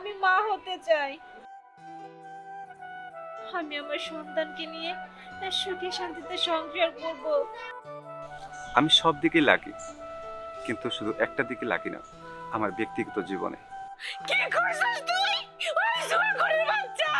আমি মা হতে চাই। আমি আমার সন্তানকে নিয়ে সুখে শান্তিতে সংসার করব। আমি সব দিকেই লাগি, কিন্তু শুধু একটা দিকে লাগি না, আমার ব্যক্তিগত জীবনে। কি করছিস তুই? ওই জোর করে বাচ্চা!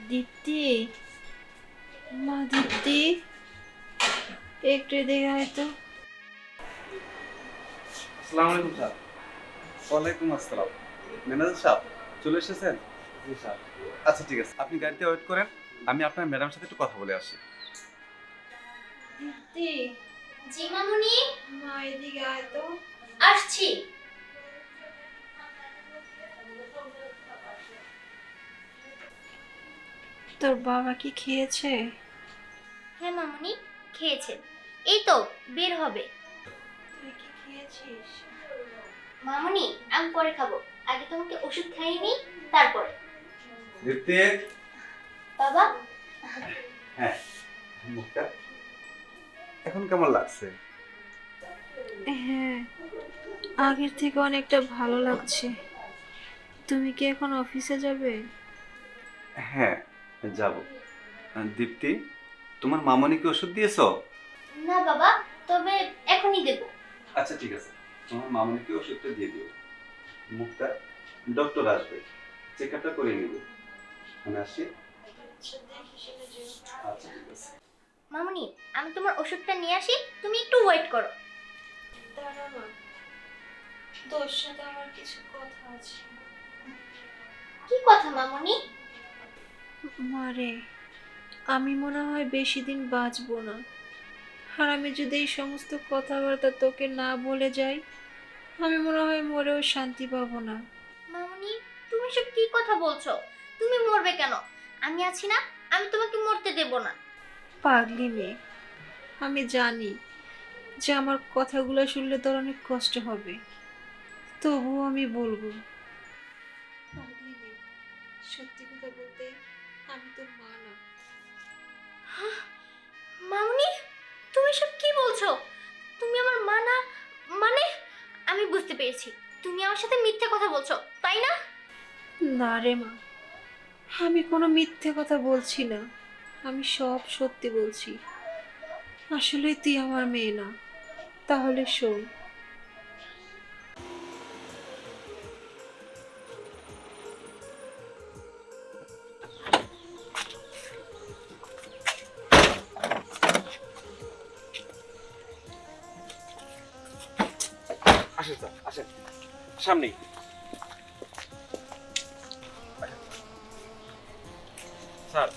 দীপ্তি, মা দীপ্তি, একটু এদিকে আয় তো। আসসালামু আলাইকুম স্যার। ওয়ালাইকুম আসসালাম। ম্যানেজার সাহেব চলে এসেছেন? জি স্যার। আচ্ছা ঠিক আছে, আপনি গাড়িতে ওয়েট করেন, আমি আপনার ম্যাডামের সাথে একটু কথা বলে আসি। দীপ্তি, জি মামুনি, মা এদিকে আয় তো। আসছি। তোর বাবা কি খেয়েছে? হ্যাঁ মামুনি, খেয়েছেন। এই তো বের হবে। তুই কি খেয়েছিস? মামুনি, আমি পরে খাবো। আগে তোমাকে ওষুধ খাইয়ে নিই, তারপরে। দীপ্তি। বাবা, হ্যাঁ, মুখটা এখন কেমন লাগছে? হ্যাঁ, আগের থেকে অনেকটা ভালো লাগছে। তুমি কি এখন অফিসে যাবে? হ্যাঁ, যাব। দীপ্তি, তোমার মামনি কি ওষুধ দিয়েছো? না বাবা, তবে এখনই দেব। আচ্ছা ঠিক আছে, তোমার মামনিকে ওষুধটা দিয়ে দিও। মুখটা ডক্টর আসবে, চেক আপটা করে নেবে। আমি আসি। আচ্ছা ঠিক আছে। মামুনি, আমি তোমার ওষুধটা নিয়ে আসি, তুমি একটু ওয়েট করো। দাঁড়া মা, তোর সাথে আমার কিছু কথা আছে। কি কথা মামুনি? মারে, আমি মনে হয় বেশি দিন বাঁচবো না। আর আমি যদি এই সমস্ত কথাবার্তা তোকে না বলে যাই, আমি মনে হয় মরেও শান্তি পাবো না। মামুনি, তুমি সব কি কথা বলছো? তুমি মরবে কেন? আমি আছি না, আমি তোমাকে মরতে দেব না। পাগলি মেয়ে, আমি জানি যে আমার কথাগুলো শুনলে তোর অনেক কষ্ট হবে, তবুও আমি বলবো। পাগলি মেয়ে, সত্যি কথা বলতে আমি তোর মা না। মামুনি, তুমি সব কি বলছো? তুমি আমার মা না? মানে, আমি বুঝতে পেরেছি তুমি আমার সাথে মিথ্যে কথা বলছো, তাই না? না রে মা, আমি কোনো মিথ্যে কথা বলছি না, আমি সব সত্যি বলছি। আসলে তুই আমার মেয়ে না। তাহলে শোন। আসেন স্যার, আসেন সামনেই। স্যার,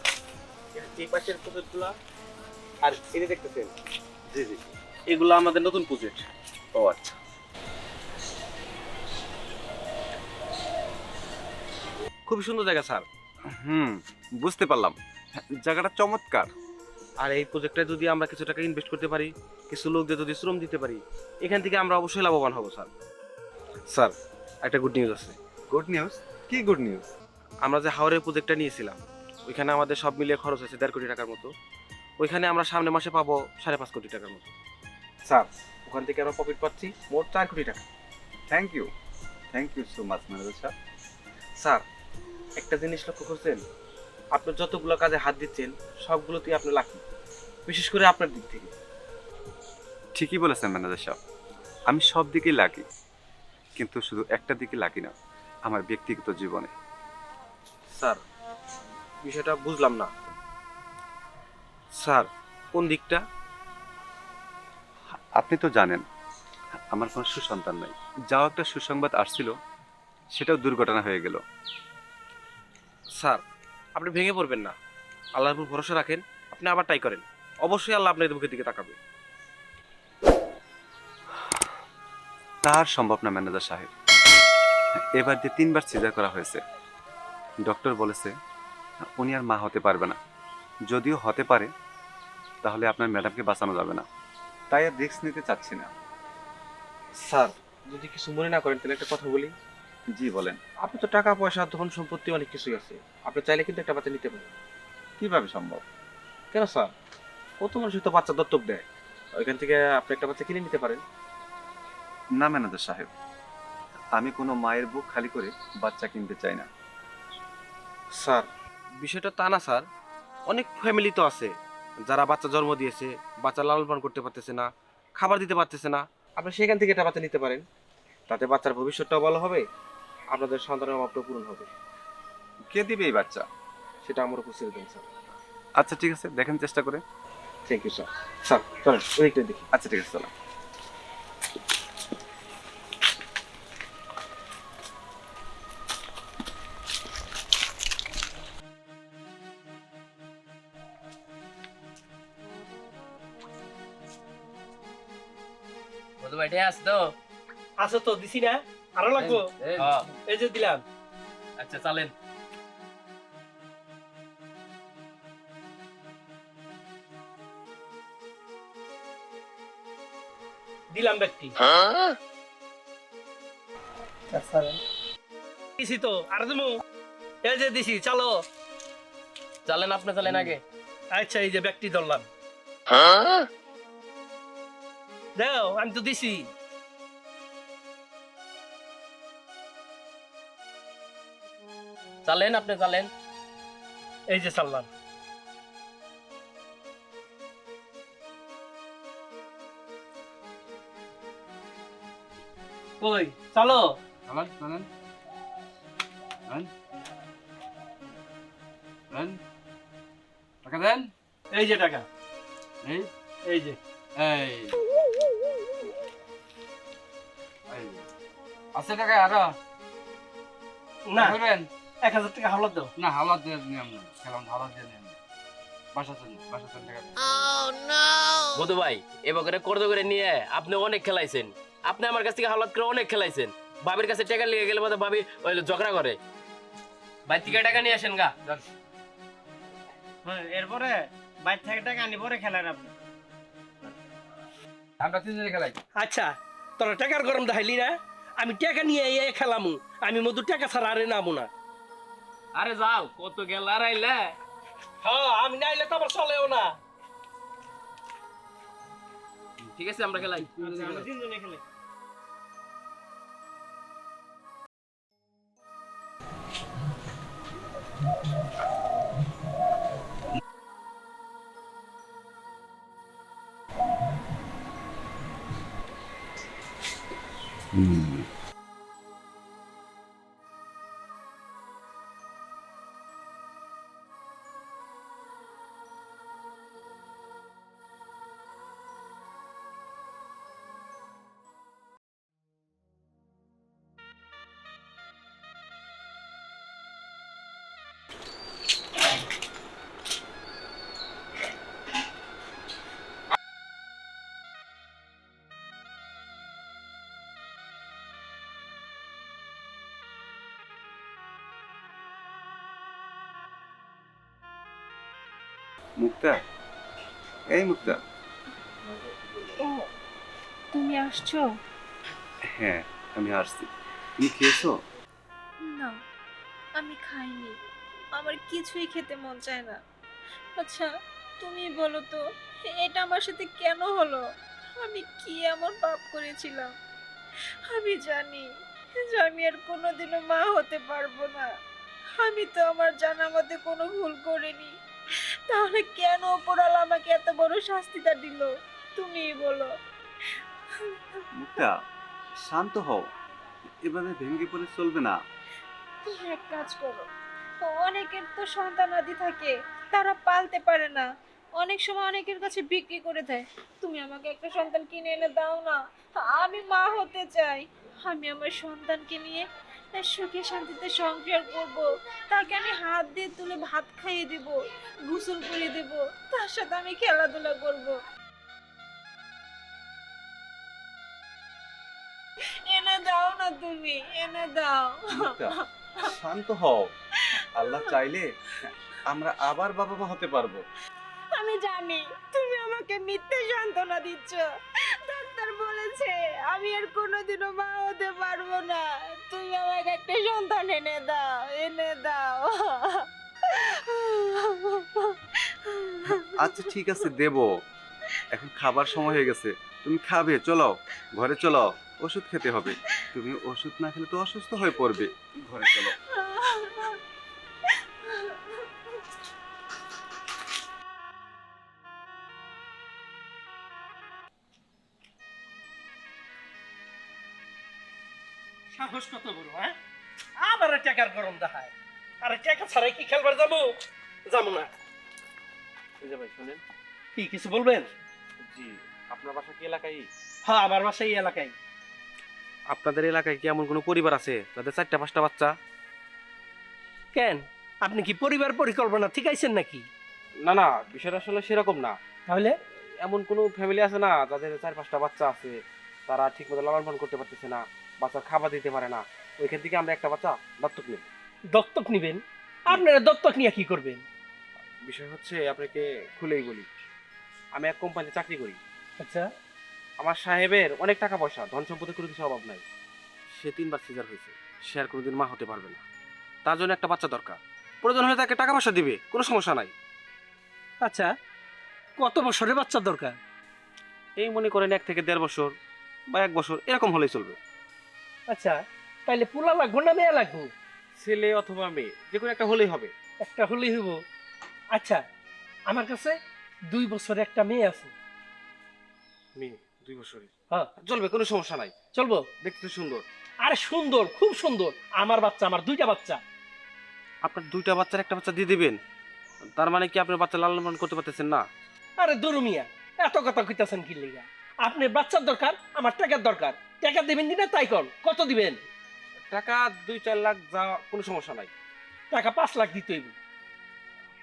এই পাশের প্রজেক্টগুলা আর এনে দেখতেছেন? জি জি। এগুলো আমাদের নতুন প্রজেক্ট। ও আচ্ছা, খুব সুন্দর জায়গা স্যার। হুম, বুঝতে পারলাম। জায়গাটা চমৎকার। আর এই প্রজেক্টে যদি আমরা কিছু টাকা ইনভেস্ট করতে পারি, কিছু লোকদের যদি শ্রম দিতে পারি, এখান থেকে আমরা অবশ্যই লাভবান হব স্যার। স্যার, একটা গুড নিউজ আছে। Good news? কি গুড নিউজ? আমরা যে হাওরের প্রজেক্টটা নিয়েছিলাম, ওইখানে আমাদের সব মিলিয়ে খরচ হয়েছে 1.5 কোটি টাকার মতো। ওইখানে আমরা সামনের মাসে পাবো 5.5 কোটি টাকার মতো। স্যার, ওখান থেকে আমরা প্রফিট পাচ্ছি মোট 4 কোটি টাকা। Thank you, thank you so much manager সাহেব। স্যার, একটা জিনিস লক্ষ্য করছেন? আপনি যতগুলো কাজে হাত দিচ্ছেন সবগুলোতেই আপনি লাকি, বিশেষ করে আপনার দিক থেকে। ঠিকই বলেছেন ম্যানেজার সাহেব, আমি সব দিকেই লাগি, কিন্তু শুধু একটা দিকে লাগি না, আমার ব্যক্তিগত জীবনে। স্যার, বিষয়টা বুঝলাম না স্যার, কোন দিকটা? আপনি তো জানেন আমার কোনো সুসন্তান নাই। যাও একটা সুসংবাদ আসছিল, সেটাও দুর্ঘটনা হয়ে গেল। স্যার, আপনি ভেঙে পড়বেন না, আল্লাহর উপর ভরসা রাখেন, আপনি আবার ট্রাই করেন, অবশ্যই আল্লাহ আপনার মুখের দিকে তাকাবে। তার সম্ভব না ম্যানেজার সাহেব, এবার দিয়ে 3বার সিজার করা হয়েছে। ডক্টর বলেছে উনি আর মা হতে পারবে না, যদিও হতে পারে তাহলে আপনার ম্যাডামকে বাঁচানো যাবে না, তাই আর রিস্ক নিতে চাচ্ছি না। স্যার, যদি কিছু মনে না করেন তাহলে একটা কথা বলি। জি বলেন। আপনি তো টাকা পয়সা ধন সম্পত্তি অনেক কিছুই আছে, আপনি চাইলে কিন্তু একটা বাচ্চা নিতে পারেন। কিভাবে সম্ভব? কেন স্যার, কত মানুষই তো বাচ্চা দত্তক দেয়, ওইখান থেকে আপনি একটা বাচ্চা কিনে নিতে পারেন। না ম্যানেজার সাহেব, আমি কোনো মায়ের বুক খালি করে বাচ্চা কিনতে চাই না। স্যার, বিষয়টা তা না স্যার, অনেক ফ্যামিলি তো আছে যারা বাচ্চা জন্ম দিয়েছে, বাচ্চা লালন পালন করতে পারতেছে না, খাবার দিতে পারতেছে না, আপনি সেখান থেকে একটা বাচ্চা নিতে পারেন, তাতে বাচ্চার ভবিষ্যৎটাও ভালো হবে, আপনাদের সন্তানের অভাবটা পূরণ হবে। কে দিবে এই বাচ্চা? সেটা আমার উপর ছেড়ে দেন স্যার। আচ্ছা ঠিক আছে, দেখেন চেষ্টা করে। Thank you sir. স্যার চলেন ওইদিকটা দেখি। আচ্ছা ঠিক আছে, চলো। মধু ভাই ঠিক আছে তো? আছো তো, দিছি না? আরো লাগবো? হ্যাঁ। এই যে দিলাম। আচ্ছা চালেন। দিলাম ব্যক্তি। দিছি তো, আর দেবো? এই যে দিছি, চলো। চালেন, আপনি চালেন আগে। আচ্ছা, এই যে ব্যক্তি ধরলাম। দাও, আমি তো দিছি। চালেন, আপনি চালেন। এই যে চাললাম। কই চলো। চালেন, চালেন। দেন। টাকা দেন। এই যে টাকা, এই এই যে। এই আছে টাকা আরো না, করবেন? 1000 টাকা হাওলাত দাও। না হাওলাত দিয়ে নিয়ম না, খেলাম হাওলাত দিয়ে নিয়ম না। বাসাতেন টাকা দেন। মধু ভাই, এবার করে করে নিয়ে আপনি অনেক খেলাইছেন, আপনি আমার কাছ থেকে হাওলাত করে অনেক খেলাইছেন। ভাবির কাছে টাকা লেগে গেলে বোধহয় ভাবি ওই ঝগড়া করে। ভাই থেকে টাকা নিয়ে আসেন গা। এরপরে বাইরে থেকে টাকা আনি, পরে খেলেন আপনি। আমরা তিনজনে খেলাই। আচ্ছা, তোরা টাকার গরম দেখাইলি না? আমি টাকা নিয়ে খেলামু, আমি মধু টাকা ছাড়া আরে নামু না। আরে যাও, কত গেল আর আইলে। হ্যাঁ, আমি না আইলে তো আবার চলেও না। ঠিক আছে, আমরা খেলাই। আমরা তিনজনে খেলে। মুক্তা, এই মুক্তা। ও, তুমি আসছো? হ্যাঁ, আমি আসছি। তুমি খেয়েছো? না, আমি খাইনি, আমার কিছুই খেতে মন চায় না। আচ্ছা, তুমি বলো তো, এটা আমার সাথে কেন হলো? আমি কি এমন পাপ করেছিলাম? আমি জানি যে আমি আর কোনোদিনও মা হতে পারবো না। আমি তো আমার জানা মতে কোনো ভুল করিনি, তাহলে কেন ওপরওয়ালা আমাকে এত বড় শাস্তিটা দিল তুমিই বলো। মুক্তা, শান্ত হও, এভাবে ভেঙে পড়ে চলবে না। তুমি এক কাজ করো, অনেকের তো সন্তানাদি থাকে, তারা পালতে পারে না, অনেক সময় অনেকের কাছে বিক্রি করে দেয়। তুমি আমাকে একটা সন্তান কিনে এনে দাও না, আমি মা হতে চাই। আমি আমার সন্তানকে নিয়ে সুখে শান্তিতে সংসার করব, তাকে আমি হাত দিয়ে তুলে ভাত খাইয়ে দিব, গোসল করে দেব, তার সাথে আমি খেলাধুলা করব। এনে দাও না, তুমি এনে দাও। মুক্তা, শান্ত হও। আল্লাহ চাইলে আমরা আবার বাবা মা হতে পারবো। আমি জানি তুমি আমাকে মিথ্যে সান্ত্বনা দিচ্ছ, ডাক্তার বলেছে আমি আর কোনোদিনও মা হতে পারবো না। তুমি আমাকে একটা সন্তান এনে দাও, এনে দাও। আচ্ছা ঠিক আছে, দেব। এখন খাবার সময় হয়ে গেছে, তুমি খাবে, চলো ঘরে চলো, ওষুধ খেতে হবে। তুমি ওষুধ না খেলে তো অসুস্থ হয়ে পড়বে, ঘরে চলো। সাহস কত বড়, হ্যাঁ? আবার টাকার গরম দেখায়। আরে টাকা ছাড়াই কি খেলবার যাবো? যাবো না। এই যে ভাই শুনেন। কি কিছু বলবেন? জি, আপনার বাসা কি এলাকায়? হ্যাঁ, আমার বাসা এই এলাকায়। আপনাদের এলাকায় কি এমন কোনো পরিবার আছে যাদের 4-5টা বাচ্চা? কেন, আপনি কি পরিবার পরিকল্পনা ঠিক আইছেন নাকি? না না, বিষয়টা আসলে সেরকম না। তাহলে এমন কোনো ফ্যামিলি আছে না যাদের 4-5টা বাচ্চা আছে, তারা ঠিকমতো লালন পালন করতে পারতেছে না, বাচ্চার খাবার দিতে পারে না, ওইখান থেকে আমরা একটা বাচ্চা দত্তক নেব। দত্তক নিবেন? আপনারা দত্তক নিয়ে কি করবেন? বিষয় হচ্ছে, আপনাকে খুলেই বলি, আমি এক কোম্পানিতে চাকরি করি। আচ্ছা, আমার সাহেবের অনেক টাকা পয়সা, ধন সম্পদের কোনো কিছু অভাব নাই। সে 3বার সিজার হয়েছে, সে আর কোনোদিন মা হতে পারবে না। তার জন্য একটা বাচ্চা দরকার, প্রয়োজন হলে তাকে টাকা পয়সা দিবে, কোনো সমস্যা নাই। আচ্ছা, কত বছরের বাচ্চা দরকার? এই মনে করেন 1 থেকে 1.5 বছর বা 1 বছর, এরকম হলেই চলবে। আচ্ছা, তাইলে পোলা লাগবো না মেয়ে লাগবো? ছেলে অথবা মেয়ে, যে কোনো একটা হলেই হবে। একটা হলেই হইব। আচ্ছা, আমার কাছে 2 বছরের একটা মেয়ে আছে। মেয়ে 2 বছরের? হ্যাঁ, চলবে, কোনো সমস্যা নাই। চলবো? দেখতে তো সুন্দর। আরে সুন্দর, খুব সুন্দর। আমার বাচ্চা, আমার 2টা বাচ্চা। আপনার 2টা বাচ্চার একটা বাচ্চা দিয়ে দিবেন? তার মানে কি আপনার বাচ্চা লালন পালন করতে পারতেছেন না? আরে দরু মিয়া, এত কথা কইতাছেন কি লিগা? আপনি বাচ্চার দরকার, আমার টাকার দরকার। টাকা দিবেন দিনা তাই কর, কত দিবেন? টাকা 2-4 লাখ যা, কোনো সমস্যা নাই। টাকা 5 লাখ দিতে হইব।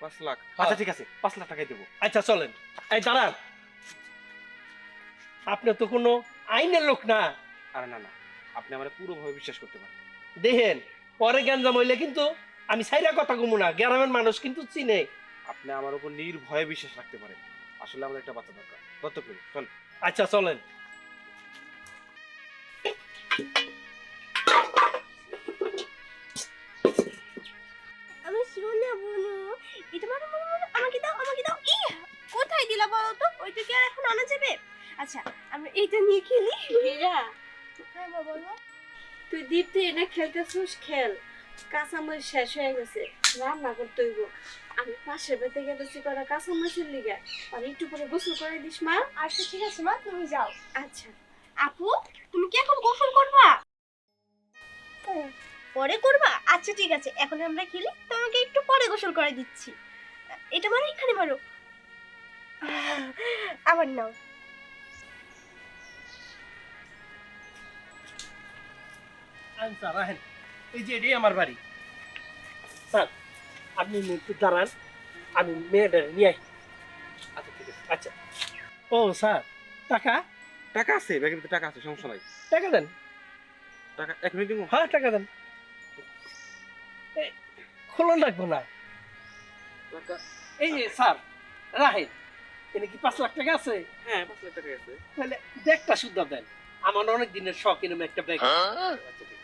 5 লাখ? হ্যাঁ। আচ্ছা ঠিক আছে, 5 লাখ টাকাই দেবো। আচ্ছা চলেন। এই দাঁড়ান, আপনি তো কোনো আইনের লোক না। আরে না না, আপনি আমার পুরোভাবে বিশ্বাস করতে পারেন। দেখেন, পরে গ্যাঞ্জাম হইলে কিন্তু আমি সাইরা কথা কমু না, গ্রামের মানুষ কিন্তু চিনে। আপনি আমার উপর নির্ভয়ে বিশ্বাস রাখতে পারেন। আসলে আমাদের একটা বাচ্চা দরকার, দত্তক নেব, চল। আচ্ছা চলেন। আমি শুনে বলু, এটা মানে মনে মনে আমাকে দাও, আমাকে দাও। ই কোথায় দিলা বলো তো? ওইটা কি আর এখন আনা যাবে? আচ্ছা, আমরা এইটা নিয়ে খেলি। হীরা, হ্যাঁ মা, বলো। তুই দীপ্তি এনে খেলতেছিস, খেল। কাঁচামরিচ শেষ হয়ে গেছে, রান্না করতে হইব। আমি পাশের বাড়িতে গেতেছি করা কাঁচামরিচের লিগা, আর একটু পরে গোসল করে দিস মা। আচ্ছা ঠিক আছে মা, তুমি যাও। আচ্ছা আপু, তুমি কি এখন গোসল করবা? পরে করবা? আচ্ছা ঠিক আছে, এখন আমরা খেলি, তোমাকে একটু পরে গোসল করে দিচ্ছি। এটা মারো, এখানে মারো। আবার নাও। আচ্ছা রাহেন, এই যে এটাই আমার বাড়ি। স্যার, আপনি একটু দাঁড়ান, আমি মেয়েটা নিয়ে আসি। আচ্ছা ঠিক আছে। আচ্ছা। ও স্যার, টাকা? টাকা আছে, ব্যাগের ভিতরে টাকা আছে, সমস্যা নাই। টাকা দেন। টাকা 1 মিনিট দিব। হ্যাঁ, টাকা দেন। খোলন লাগবো না। টাকা? এই যে স্যার, রাহেন, এনে কি 5 লাখ টাকা আছে? হ্যাঁ, 5 লাখ টাকা আছে। তাহলে ব্যাগটা শুদ্ধ দেন, আমার অনেক দিনের শখ এরকম একটা ব্যাগ। আচ্ছা ঠিক আছে।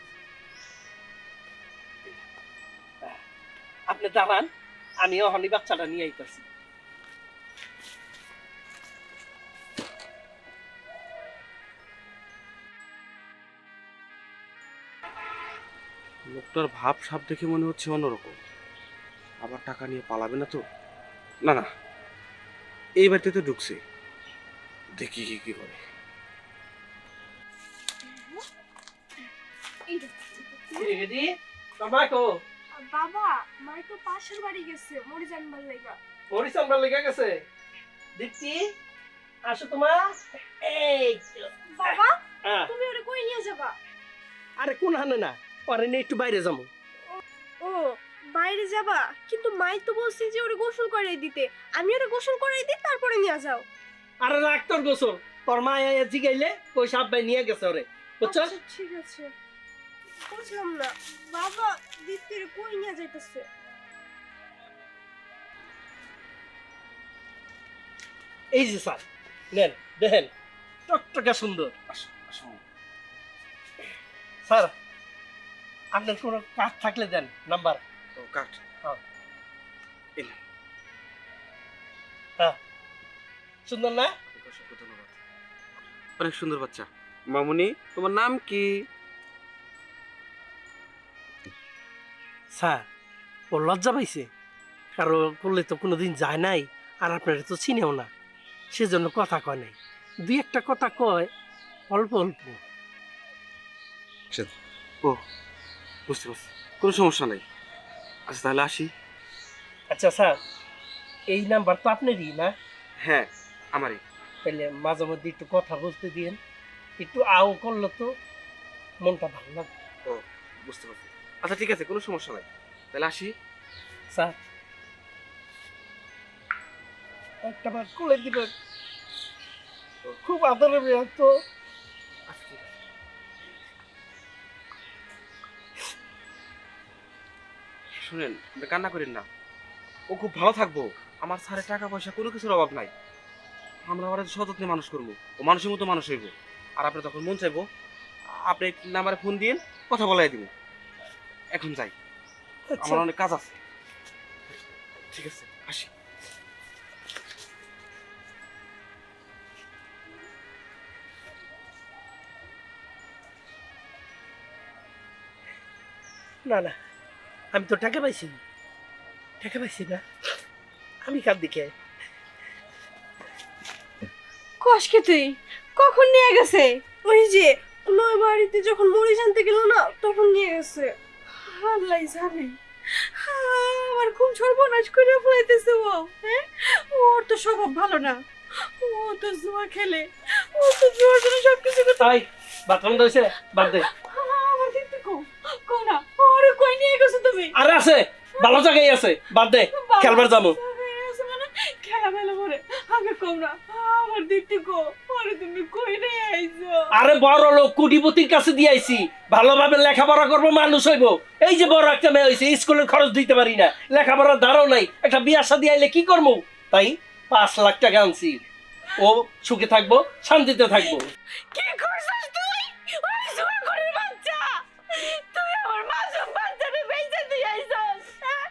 আপনি দাঁড়ান, আমি ওখানে বাচ্চাটা নিয়ে আইতাছি। লোকটার ভাব সাব দেখে মনে হচ্ছে অন্যরকম। আবার টাকা নিয়ে পালাবে না তো? না না, এই বাড়িতে তো ঢুকছে, দেখি কি করে। এই দেখো। এডি তোমাকো বাবা মাই তো পাশের বাড়ি গেছে মরে জানবার লাগা। পরিসংখ্যান লেগে গেছে দেখছি। আসো তোমার এই তো। বাবা হ্যাঁ। তুমি ওরে কই নিয়ে যাবা? আরে কোন হানে না, পরে নিয়ে একটু বাইরে যাবো। ও বাইরে যাবা, কিন্তু মাই তো বলছে যে ওরে গোসল করাই দিতে। আমি ওরে গোসল করাই দিই তারপরে নিয়ে যাও। আরে রাখ তোর গোসল, তোর মা জিগাইলে কই সাপ ভাই নিয়ে গেছে ওরে, বুঝছো? আচ্ছা, ঠিক আছে। বুঝলাম না বাবা, দিদির কই নিয়ে যাইতেছে? এই যে স্যার নেন, দেখেন টকটকা সুন্দর। আসো আসো। স্যার আপনার কোনো কাজ থাকলে দেন নাম্বার। ও কাট। হ্যাঁ। এই নাও। হ্যাঁ সুন্দর না? অসংখ্য ধন্যবাদ। অনেক সুন্দর বাচ্চা। মামুনি, তোমার নাম কি? স্যার ও লজ্জা পাইছে, কারো করলে তো কোনোদিন যায় নাই, আর আপনারা তো চিনেও না, সেজন্য কথা কয় নাই। দুই একটা কথা কয় অল্প অল্প। ও বুঝতে পারছি, কোনো সমস্যা নাই। আচ্ছা তাহলে আসি। আচ্ছা স্যার, এই নাম্বার তো আপনারই না? হ্যাঁ আমারই। তাহলে মাঝে মধ্যে একটু কথা বলতে দিন, একটু আও করলে তো মনটা ভালো লাগবে। ও বুঝতে পারছি। আচ্ছা ঠিক আছে, কোনো সমস্যা নাই, তাহলে আসি। স্যার একটা বার কোলে দিবেন, খুব আদরের মেয়ে তো। আচ্ছা ঠিক আছে। শুনেন, আপনি কান্না করেন না, ও খুব ভালো থাকবো। আমার স্যারের টাকা পয়সা কোনো কিছুর অভাব নাই। আমরা ওরা সযত্নে মানুষ করবো, ও মানুষের মতো মানুষ হইব। আর আপনি তখন মন চাইবো, আপনি নাম্বারে ফোন দিন, কথা বলাই দিব। এখন যাই, আচ্ছা আমার অনেক কাজ আছে। ঠিক আছে আসি। না না, আমি তো টাকা পাইছি, টাকা পাইছি না, আমি কার দিকে। কষকে তুই কখন নিয়ে গেছে? ওই যে নয় বাড়িতে যখন মুড়ি জানতে গেল না, তখন নিয়ে গেছে। আল্লাহ জানে আমার কোন সর্বনাশ করে ফেলাইতেছে ও। হ্যাঁ, ওর তো স্বভাব ভালো না, ও তো জুয়া খেলে, ও তো জুয়ার জন্য সবকিছু করতে। তাই বাথরুম দইছে, বাদ দে। আমার দেখতে কো না, ওরে কই নিয়ে গেছো তুমি? আরে আছে, ভালো জায়গায় আছে, বাদ দে, খেলবার যাবো। খেলা মেলা করে আগে কম না, আমার দেখতে কো, ওরে তুমি কই রে আইছো? আরে বড় লোক কোটিপতির কাছে দিয়ে আইছি, ভালোভাবে লেখাপড়া করবো, মানুষ হইব। এই যে বড় একটা মেয়ে হয়েছে, স্কুলের খরচ দিতে পারি না, লেখাপড়ার ধারও নাই, একটা বিয়া শাদী আইলে কি করবো? তাই 5 লাখ টাকা আনছি, ও সুখে থাকবো, শান্তিতে থাকবো। কি করছিস তুই? ওই জুয়া করে বাচ্চা, তুই আমার মাসুম বাচ্চারে বেঁচে দিয়ে আইছস। হ্যাঁ?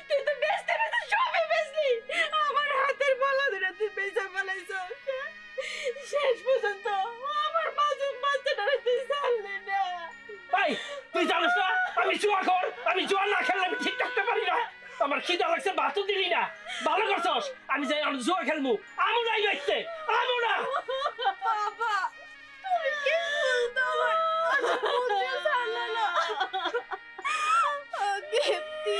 তুই তো বেচতে বেচতে সবই বেচলি, আমার হাতের বলা ধরে তুই বেঁচে ফেলাইছস। হ্যাঁ? শেষ পর্যন্ত আমার মাসুম বাচ্চাটারে তুই ছাড়লি না। ভাই তুই জানিস না আমি জুয়া কর, আমি জুয়া না খেললে আমি ঠিক থাকতে পারি না। আমার খিদা লাগছে, ভাতও দিলি না, ভালো করছস। আমি যাই আমি জুয়া খেলবো, আমু নাই বাইতে, আমু না। বাবা তুই কি বলতো আমার বুদ্ধি ছাড়লো না। দীপ্তি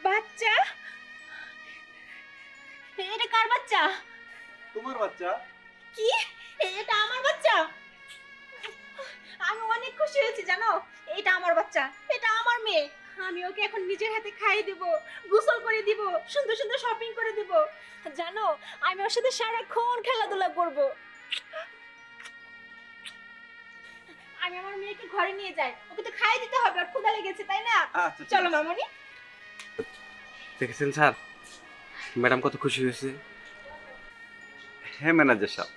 বাচ্চা, এটা কার বাচ্চা? তোমার বাচ্চা? কি এটা আমার বাচ্চা? আমি অনেক খুশি হয়েছি জানো, এটা আমার বাচ্চা, এটা আমার মেয়ে। আমি ওকে এখন নিজের হাতে খাইয়ে দিব, গোসল করে দিব, সুন্দর সুন্দর শপিং করে দিব। জানো আমি ওর সাথে সারাক্ষণ খেলাধুলা করব। আমি আমার মেয়েকে ঘরে নিয়ে যাই, ওকে তো খাইয়ে দিতে হবে, আর ক্ষুধা লেগেছে তাই না? আচ্ছা চলো মামনি। দেখেছেন স্যার, ম্যাডাম কত খুশি হয়েছে। হ্যাঁ ম্যানেজার সাহেব,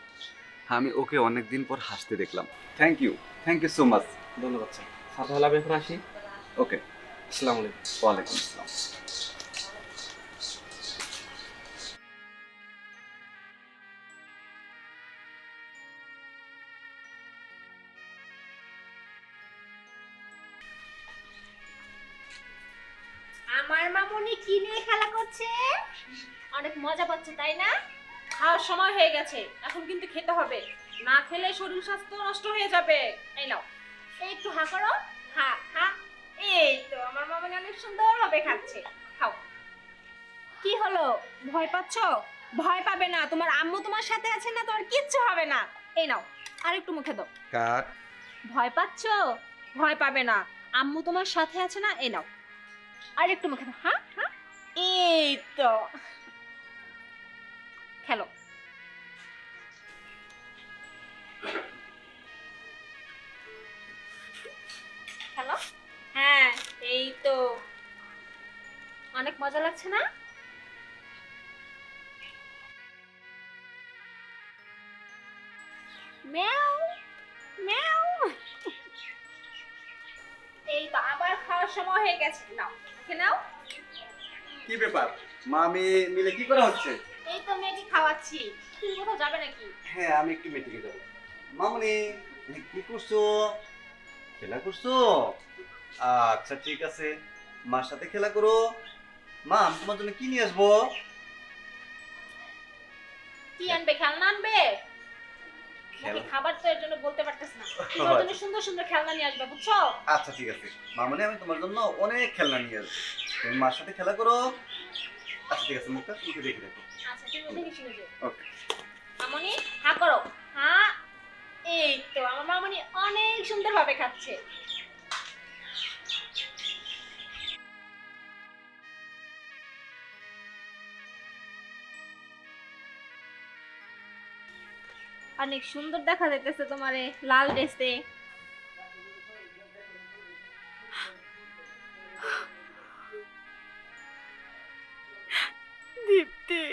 আমি ওকে অনেকদিন পর হাসতে দেখলাম। Thank you so much. ধন্যবাদ স্যার। স্যার তাহলে আমি এখন আসি। ওকে, আসসালামু আলাইকুম। ওয়ালাইকুম আসসালাম। আমার মামুনি কি নিয়ে খেলা করছে? অনেক মজা পাচ্ছে তাই না? খাওয়ার সময় হয়ে গেছে, এখন কিন্তু খেতে হবে, না খেলে শরীর স্বাস্থ্য নষ্ট হয়ে যাবে। এই নাও, এই একটু হা করো, হা হা। এই তো আমার মামুনি অনেক সুন্দরভাবে খাচ্ছে, খাও। কি হলো, ভয় পাচ্ছো? ভয় পাবে না, তোমার আম্মু তোমার সাথে আছে না, তোমার কিচ্ছু হবে না। এই নাও, আর একটু মুখে দাও। কাট। ভয় পাচ্ছো? ভয় পাবে না, আম্মু তোমার সাথে আছে না। এই নাও, আর একটু মুখে দাও। হ্যাঁ হ্যাঁ, এই তো, খেলো। খেলো, হ্যাঁ এই তো, অনেক মজা লাগছে না? ম্যাও ম্যাও। এই তো আবার খাওয়ার সময় হয়ে গেছে, নাও খেয়ে নাও। কি ব্যাপার, মা আমি মিলে কি করা হচ্ছে? এই তো মেয়েকে খাওয়াচ্ছি, তুমি কোথাও যাবে নাকি? হ্যাঁ, আমি একটু মিটিংয়ে যাবো। মামনি, কি করছো? খেলা করছো? আচ্ছা ঠিক আছে, মার সাথে খেলা করো। মা, আমি তোমার জন্য কি নিয়ে আসবো? কি আনবে, খেলনা আনবে? নাকি খাবার তো এর জন্য বলতে পারতেছ না, তোমার জন্য সুন্দর সুন্দর খেলনা নিয়ে আসবে, বুঝছো? আচ্ছা ঠিক আছে মামনি, আমি তোমার জন্য অনেক খেলনা নিয়ে আসবো, তুমি মার সাথে খেলা করো। আচ্ছা ঠিক আছে, মুখটা তুমি দেখে দেখো। আচ্ছা তুমি দেখে শুনে যাও। ওকে। মামনি হা করো, হ্যাঁ এই তো আমার মামনি অনেক সুন্দরভাবে খাচ্ছে। অনেক সুন্দর দেখা যাইতেছে তোমারে লাল ড্রেসে। দীপ্তি,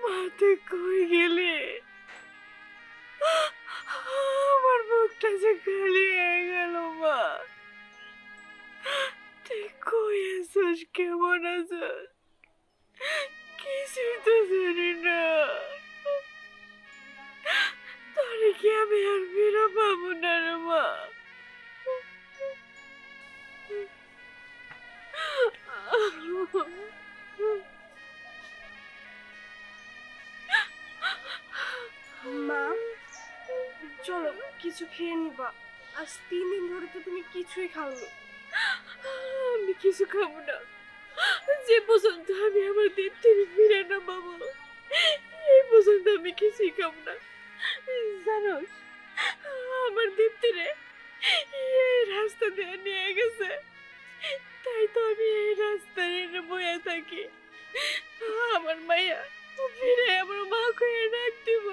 মা তুই কই গেলি? আমার বুকটা যে খালি হয়ে গেল মা। তুই কই আছিস, কেমন আছিস? কিছুই তো জানি না। তোরে কি আমি আর ফিরে পাবো না রে মা? মা, চলো কিছু খেয়ে নিবা। আজ 3 দিন ধরে তো তুমি কিছুই খাওনি। আমি কিছু খাবো না, যে পর্যন্ত আমি আমার দীপ্তির ফিরে না পাবো এই পর্যন্ত আমি কিছুই খাবো না। জানোস, আমার দীপ্তিরে এই রাস্তা দিয়ে নিয়ে গেছে, তাই তো আমি এই রাস্তায় এনে বয়ে থাকি। আমার মাইয়া ফিরে আমার মা কয়ে ডাক দিব,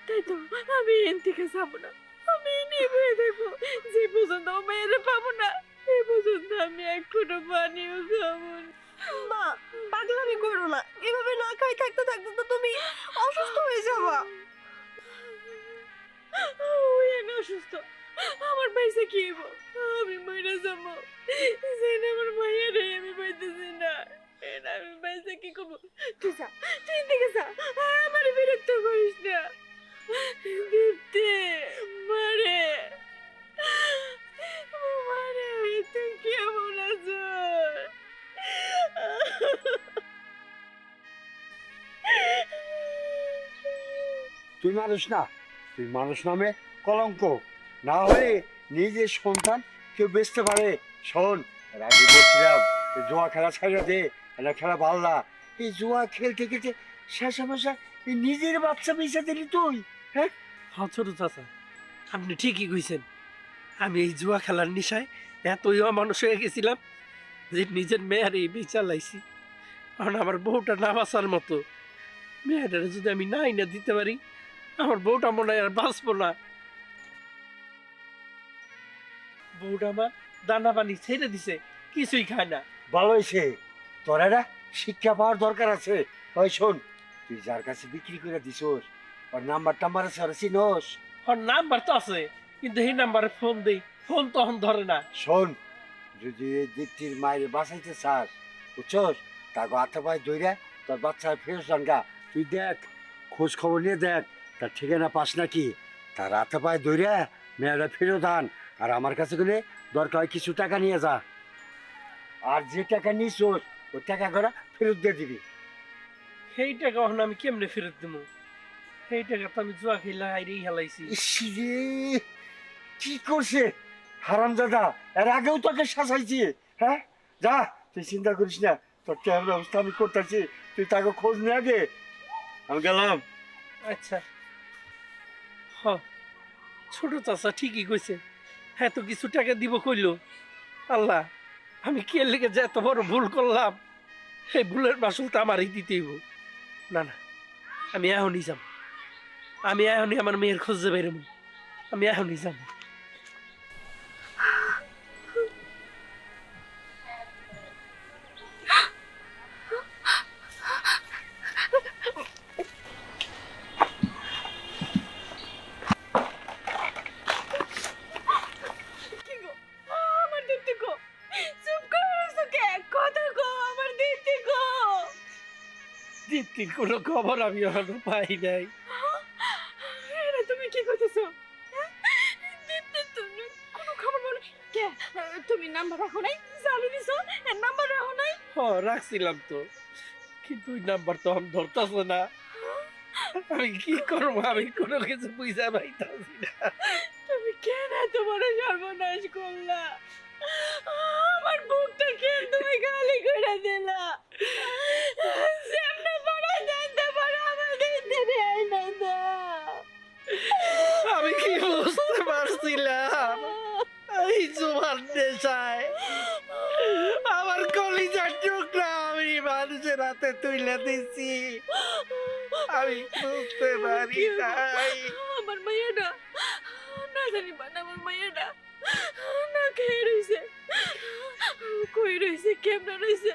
তাই তো আমি এন থেকে যাবো না, আমি এনে বয়ে থাকবো যে পর্যন্ত আমার মেয়েরে পাবো না, এই পর্যন্ত আমি এক ফোঁটা পানিও খাবো না। মা, পাগলামি করো না, এভাবে না খাই থাকতে থাকতে তো তুমি অসুস্থ হয়ে যাবা। ওই আমি অসুস্থ, আমার পয়সা কি হইব? আমি মরে যাবো, যেন আমার মায়ের আমি পাইতেছি না, এর আমি পয়সা কি করবো? তুই যা, তুই দিকে যা, আমার বিরক্ত করিস না। দীপ্তি, মারে মারে, তুই কেমন আছো? তুই মানুষ না, তুই মানুষ নামে কলঙ্ক। না হলে নিজের সন্তান কেউ বেচতে পারে? শোন, রাজি বলছিলাম জুয়া খেলা ছাড়া দে, এটা খেলা ভালো না। এই জুয়া খেলতে খেলতে শেষে মেশা এই নিজের বাচ্চা বেঁচে দিলি তুই। হ্যাঁ, হ্যাঁ ছোট চাচা, আপনি ঠিকই কইছেন। আমি এই জুয়া খেলার নেশায় এতই অমানুষ হয়ে গেছিলাম যে নিজের মেয়ের এই বিচার লাইছি। কারণ আমার বউটা না বাঁচার মতো, মেয়েটারে যদি আমি নাই না দিতে পারি, আমার বউটা মনে হয় আর বাঁচবো না। বউটা আমার দানা পানি ছেড়ে দিছে, কিছুই খায় না। ভালো হয়েছে, তোর একটা শিক্ষা পাওয়ার দরকার আছে। ওই শোন, তুই যার কাছে বিক্রি করে দিছোস ওর নাম্বার টাম্বার আছে ওরা চিনোস? ওর নাম্বার তো আছে, কিন্তু এই নাম্বারে ফোন দেই, ফোন তখন ধরে না। শোন, যদি এই দীপ্তির মায়ের বাঁচাইতে চাস, বুঝছস, তাকে হাতে পায়ে ধইরা তোর বাচ্চা ফেরত আনগা। তুই দেখ, খোঁজ খবর নিয়ে দেখ তার ঠিকানা পাস নাকি। তার হাতে পায়ে ধইরা মেয়েরা ফেরত আন, আর আমার কাছে গেলে দরকার হয় কিছু টাকা নিয়ে যা। আর যে টাকা নিস ওই টাকা করে ফেরত দিয়ে দিবি। সেই টাকা এখন আমি কেমনে ফেরত দেবো? সেই টাকা তো আমি জুয়া খেলা হাইরেই হেলাইছি। ইস রে, কি করছে হারামজাদা, এর আগেও তোকে শাসাইছি। হ্যাঁ, যা, তুই চিন্তা করিস না, তোর টাকার ব্যবস্থা আমি করতেছি, তুই তাকে খোঁজ নিয়ে আগে। আমি গেলাম। আচ্ছা, হ, ছোট চাচা ঠিকই কইছে, হ্যাঁ তো কিছু টাকা দিব কইলো। আল্লাহ, আমি কে লেগে যে এত বড় ভুল করলাম, এই ভুলের মাসুল তো আমারই দিতে হইব। না না, আমি এখনই যাব, আমি এখনই আমার মেয়ের খোঁজে বেরোবো, আমি এখনই যাব। কি গো, আমার দীপ্তি গো, চুপ করে রইছো কে? কথা গো, আমার দীপ্তি গো। দীপ্তির কোনো খবর আমি এখনো পাই নাই। এটা তুমি কি করতেছো? দীপ্তি তুমি কোনো খবর বলো কে? তুমি নাম্বার রাখো নাই? চালু দিছো, এর নাম্বার রাখো নাই? হ, রাখছিলাম তো, কিন্তু ওই নাম্বার তো আমি ধরতেছে না। আমি কি করবো? আমি কোনো কিছু বুঝা পাইতাছি না। তুমি কেন এত বড় সর্বনাশ করলা? আমার বুকটা কেন তুমি খালি করে দিলা? সামনে পড়া জানতে পারো আমাদের দিনে আইনা দাও। আমি কি বুঝতে পারছিলাম এই জোয়ার নেশায় আমার কলিজার টুকরা আমি মানুষের হাতে তুলে দিছি? আমি বুঝতে পারি নাই। আমার মাইয়াটা না জানি বানা, আমার মাইয়াটা না খেয়ে রইছে, কই রইছে, কেমনে রইছে,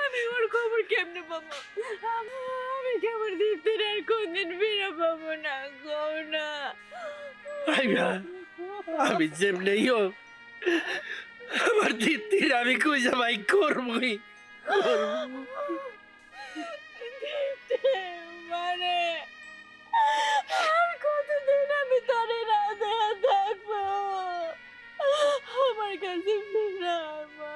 আমি ওর খবর কেমনে পাবো? আমি কেমন দিতে আর কোনদিন ফিরে পাবো না গো না। ভাইবা, আমি যেমনেই হোক আমার দিদির আমি খুঁজে ভাই করবই করবো। মানে আর কতদিন আমি তোরে না দেয়া থাকবো? আমার কাছে ফিরে আয় মা।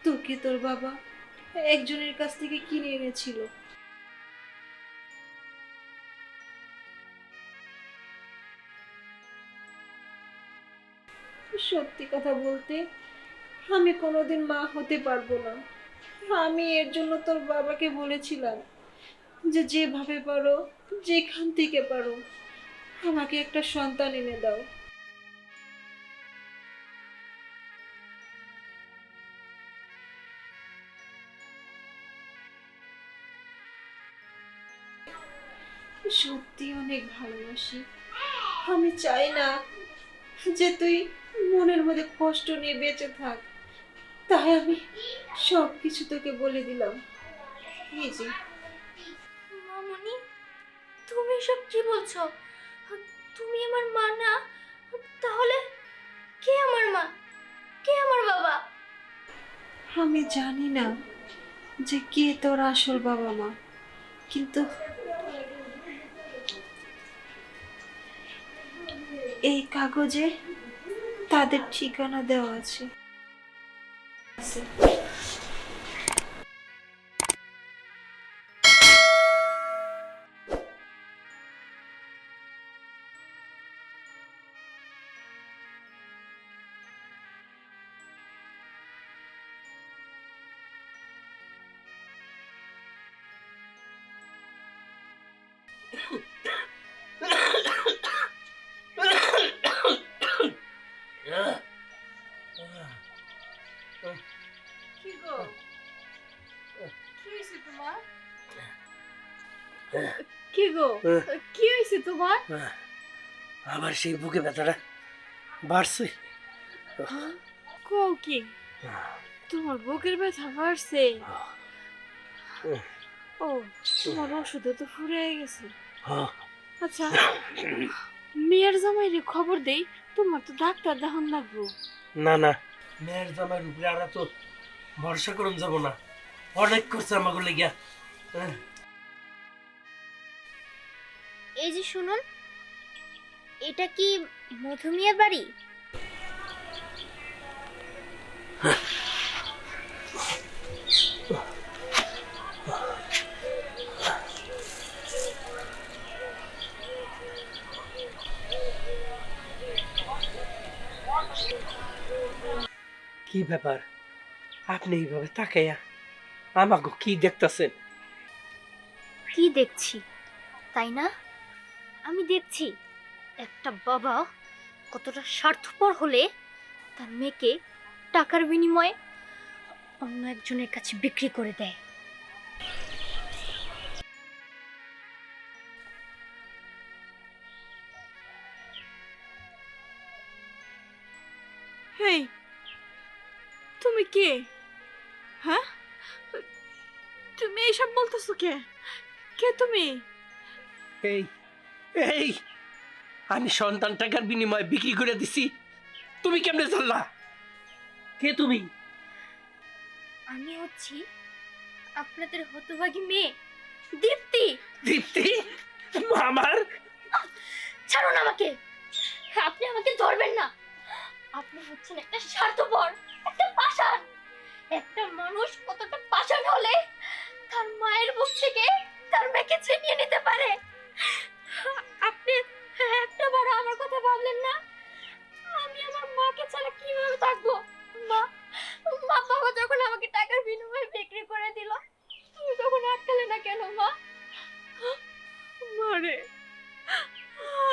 তোকে তোর বাবা একজনের কাছ থেকে কিনে এনেছিল। সত্যি কথা বলতে, আমি কোনোদিন মা হতে পারবো না। আমি এর জন্য তোর বাবাকে বলেছিলাম যে যেভাবে পারো, যেখান থেকে পারো, আমাকে একটা সন্তান এনে দাও। সত্যি অনেক ভালোবাসি। আমি চাই না যে তুই মনের মধ্যে কষ্ট নিয়ে বেঁচে থাক, তাই আমি সব কিছু তোকে বলে দিলাম। এই যে, মামনি, তুমি এসব কি বলছো? তুমি আমার মা না? তাহলে কে আমার মা, কে আমার বাবা? আমি জানি না যে কে তোর আসল বাবা মা, কিন্তু এই কাগজে তাদের ঠিকানা দেওয়া আছে। কি গো, কি হয়েছে তোমার? কি গো, কি হয়েছে তোমার? আমার সেই বুকে ব্যথাটা বাড়ছে। কও কি? তোমার বুকের ব্যথা বাড়ছে? ও, তোমার ওষুধে তো ফুরিয়ে গেছে। আচ্ছা, মেয়ের জামাইরে খবর দেই, তোমার তো ডাক্তার দেখান লাগবো। না না, মেয়ের জামাইয়ের উপরে আর তো ভরসা করুন যাব না, অনেক করছে আমাকে লেগিয়া। এই যে শুনুন, এটা কি মধুমিয়ার বাড়ি? কি ব্যাপার, আপনি এইভাবে তাকাইয়া আমাকে কি দেখতেছেন? কি দেখছি তাই না? আমি দেখছি একটা বাবা কতটা স্বার্থপর হলে তার মেয়েকে টাকার বিনিময়ে অন্য একজনের কাছে বিক্রি করে দেয়। হেই, তুমি কে? হ্যাঁ, তুমি এইসব বলতেছো কে? কে তুমি? এই এই আমি সন্তান টাকার বিনিময়ে বিক্রি করে দিছি, তুমি কেমনে জানলা? কে তুমি? আমি হচ্ছি আপনাদের হতভাগী মেয়ে দীপ্তি। দীপ্তি? আমার? ছাড়ুন আমাকে, আপনি আমাকে ধরবেন না। আপনি হচ্ছেন একটা স্বার্থপর, একটা পাষাণ। একটা মানুষ কতটা পাষাণ হলে তার মায়ের বুক থেকে তার মেয়েকে ছিনিয়ে নিতে পারে? আপনি একটা বড় আমার কথা ভাবলেন না? আমি আমার মাকে ছাড়া কিভাবে থাকবো? মা মা বাবা যখন আমাকে টাকার বিনিময়ে বিক্রি করে দিল, তুমি তখন আটকালে না কেন মা? মারে,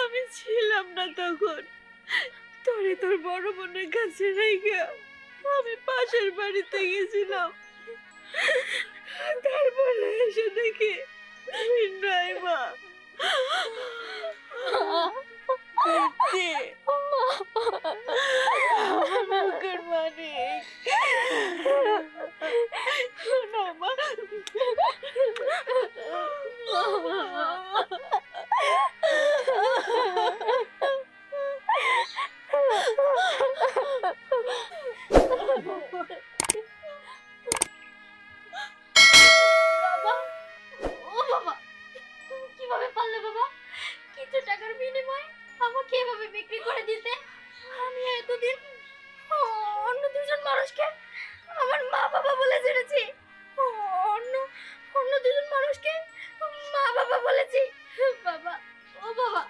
আমি ছিলাম না তখন। তোরে তোর বড় বোনের কাছে রেখে আমি পাশের বাড়িতে গেছিলাম। তারপরে এসে দেখি তুই নাই মা। দীপ্তি, আমার বুকের মানিক। শোনো মা, বাবা, ও বাবা, তুমি কিভাবে পারলে বাবা কিছু টাকার বিনিময়ে আমাকে এভাবে বিক্রি করে দিতে? আমি এতদিন অন্য দুজন মানুষকে আমার মা বাবা বলে জেনেছি, অন্য অন্য দুজন মানুষকে মা বাবা বলেছি। বাবা, ও বাবা,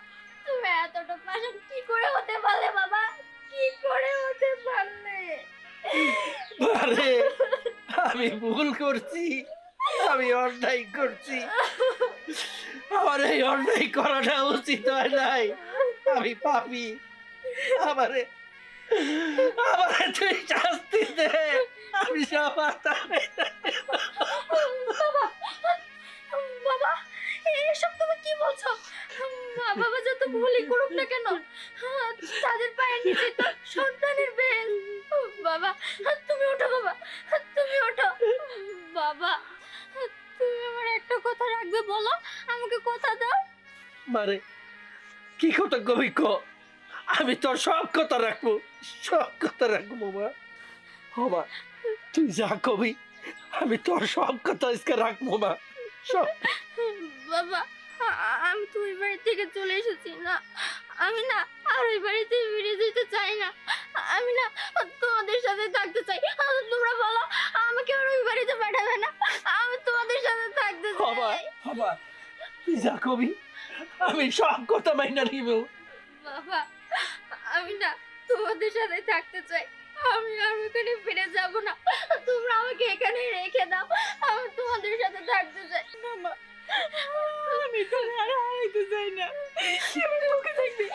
তুমি এতটা পাষাণ কি করে হতে পারলে বাবা? কি করে হতে পারলে? আরে আমি ভুল করছি, আমি অন্যায় করছি, আমার এই অন্যায় করাটা উচিত হয় নাই। আমি পাপী, আমারে আমারে তুই শাস্তি দে। আমি সব বাবা, বাবা, এসব তুমি কি বলছো? মা বাবা যত ভুলই করুক না কেন, তাদের পায়ের নিচে তো সন্তানের বেল। বাবা, তুমি ওঠো বাবা, তুমি ওঠো। বাবা, তুমি আমার একটা কথা রাখবে বলো, আমাকে কথা দাও। মারে কি কথা কবি ক, আমি তোর সব কথা রাখবো, সব কথা রাখবো মা। মা তুই যা কবি আমি তোর সব কথা আজকে রাখবো মা, সব। বাবা, আমি তো ওই বাড়ি থেকে চলে এসেছি না, আমি না আর ওই বাড়িতে ফিরে যেতে চাই না। আমি না তোমাদের সাথে থাকতে চাই। তোমরা বলো আমাকে আর ওই বাড়িতে পাঠাবে না, আমি তোমাদের সাথে থাকতে বাবা চাই। বাবা তুই যা কবি আমি সব কথা মাইনা নিব। বাবা, আমি না তোমাদের সাথে থাকতে চাই, আমি আর ওখানে ফিরে যাব না। তোমরা আমাকে এখানে রেখে দাও, আমি তোমাদের সাথে থাকতে চাই। না মা, আমি তো আর হারাইতে চাই না। আমি তোকে দেখবি।